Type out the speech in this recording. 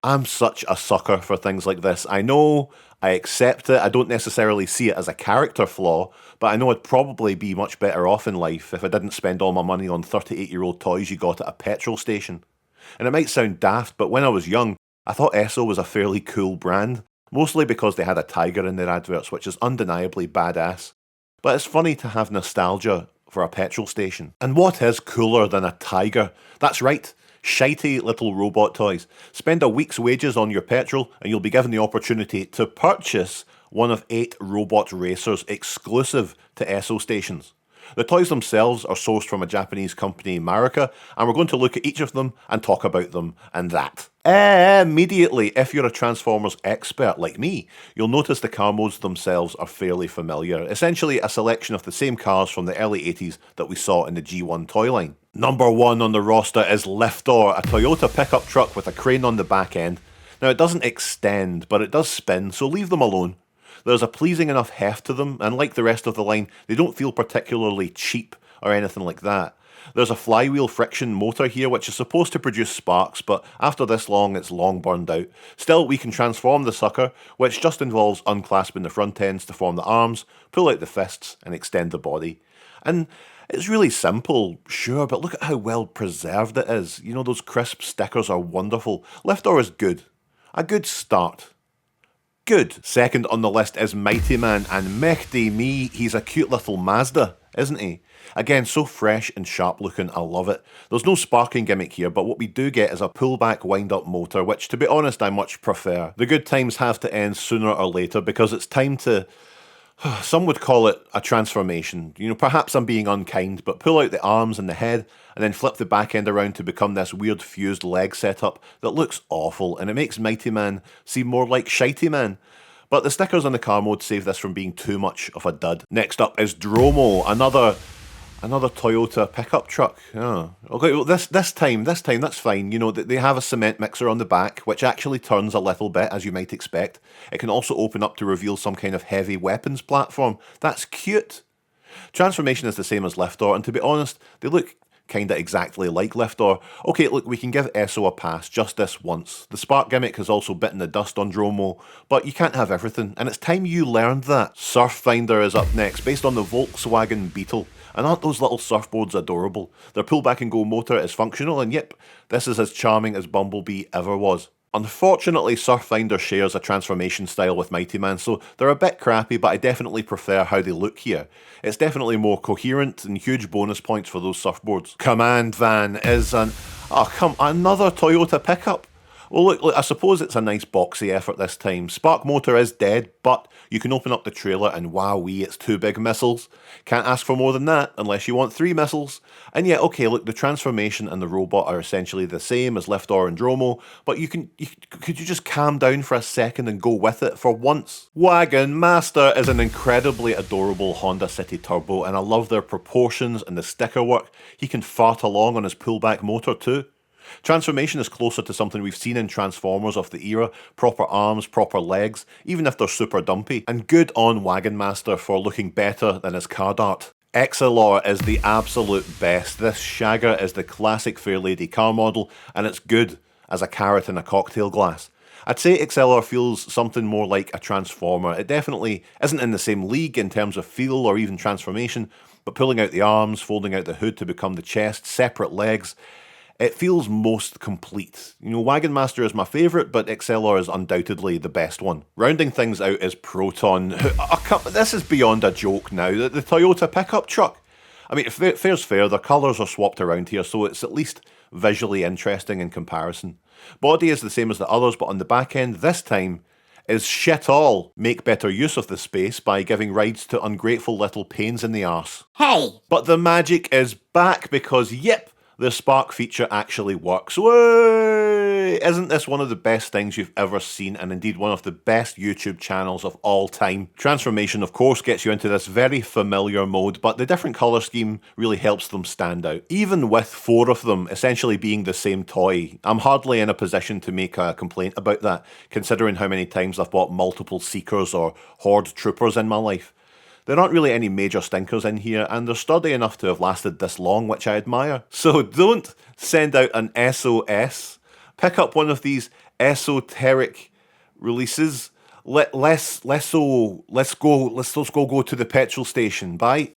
I'm such a sucker for things like this. I know, I accept it, I don't necessarily see it as a character flaw, but I know I'd probably be much better off in life if I didn't spend all my money on 38-year-old toys you got at a petrol station. And it might sound daft, but when I was young, I thought ESSO was a fairly cool brand, mostly because they had a tiger in their adverts, which is undeniably badass. But it's funny to have nostalgia for a petrol station. And what is cooler than a tiger? That's right, shitey little robot toys. Spend a week's wages on your petrol and you'll be given the opportunity to purchase one of 8 robot racers exclusive to ESSO stations. The toys themselves are sourced from a Japanese company, Marika, and we're going to look at each of them and talk about them and that. Immediately, if you're a Transformers expert like me, you'll notice the car modes themselves are fairly familiar. Essentially a selection of the same cars from the early 80s that we saw in the G1 toy line. Number 1 on the roster is Liftor, a Toyota pickup truck with a crane on the back end. Now it doesn't extend, but it does spin, so leave them alone. There's a pleasing enough heft to them, and like the rest of the line, they don't feel particularly cheap or anything like that. There's a flywheel friction motor here which is supposed to produce sparks, but after this long it's long burned out. Still, we can transform the sucker, which just involves unclasping the front ends to form the arms, pull out the fists, and extend the body. And it's really simple, sure, but look at how well preserved it is. You know, those crisp stickers are wonderful. Liftor is good. A good start. Good. Second on the list is Mighty Man, and mechty me, he's a cute little Mazda, isn't he? Again, so fresh and sharp looking, I love it. There's no sparking gimmick here, but what we do get is a pullback wind-up motor, which to be honest I much prefer. The good times have to end sooner or later because it's time to... Some would call it a transformation. You know, perhaps I'm being unkind, but pull out the arms and the head and then flip the back end around to become this weird fused leg setup that looks awful, and it makes Mighty Man seem more like Shitey Man. But the stickers on the car mode save this from being too much of a dud. Next up is Dromo, another Toyota pickup truck. Oh. Okay, well this time that's fine. You know, they have a cement mixer on the back, which actually turns a little bit, as you might expect. It can also open up to reveal some kind of heavy weapons platform. That's cute. Transformation is the same as Liftor, and to be honest, they look kinda exactly like Liftor. Okay, look, we can give ESSO a pass just this once. The spark gimmick has also bitten the dust on Dromo, but you can't have everything, and it's time you learned that. Surffinder is up next, based on the Volkswagen Beetle. And aren't those little surfboards adorable? Their pull-back and go motor is functional, and yep, this is as charming as Bumblebee ever was. Unfortunately, Surffinder shares a transformation style with Mighty Man, so they're a bit crappy, but I definitely prefer how they look here. It's definitely more coherent and huge bonus points for those surfboards. Command Van is another Toyota pickup. Well, look, I suppose it's a nice boxy effort this time. Spark motor is dead, but you can open up the trailer and wowee, it's 2 big missiles. Can't ask for more than that, unless you want 3 missiles. And yeah, okay, look, the transformation and the robot are essentially the same as Liftor and Dromo, but could you just calm down for a second and go with it for once? Wagon Master is an incredibly adorable Honda City Turbo, and I love their proportions and the sticker work. He can fart along on his pullback motor too. Transformation is closer to something we've seen in Transformers of the era, proper arms, proper legs, even if they're super dumpy, and good on Wagon Master for looking better than his card art. Acceler is the absolute best. This shagger is the classic Fair Lady car model, and it's good as a carrot in a cocktail glass. I'd say Acceler feels something more like a Transformer. It definitely isn't in the same league in terms of feel or even transformation, but pulling out the arms, folding out the hood to become the chest, separate legs, it feels most complete. You know, Wagon Master is my favourite, but Acceler is undoubtedly the best one. Rounding things out is Proton. This is beyond a joke now. The Toyota pickup truck. I mean, fair's fair, their colours are swapped around here, so it's at least visually interesting in comparison. Body is the same as the others, but on the back end, this time, is shit all. Make better use of the space by giving rides to ungrateful little pains in the arse. Hey! But the magic is back because, yep, the spark feature actually works. Way! Isn't this one of the best things you've ever seen, and indeed one of the best YouTube channels of all time? Transformation, of course, gets you into this very familiar mode, but the different colour scheme really helps them stand out. Even with 4 of them essentially being the same toy, I'm hardly in a position to make a complaint about that, considering how many times I've bought multiple Seekers or Horde Troopers in my life. There aren't really any major stinkers in here, and they're sturdy enough to have lasted this long, which I admire. So don't send out an SOS Pick up one of these esoteric releases. Let's go to the petrol station. Bye.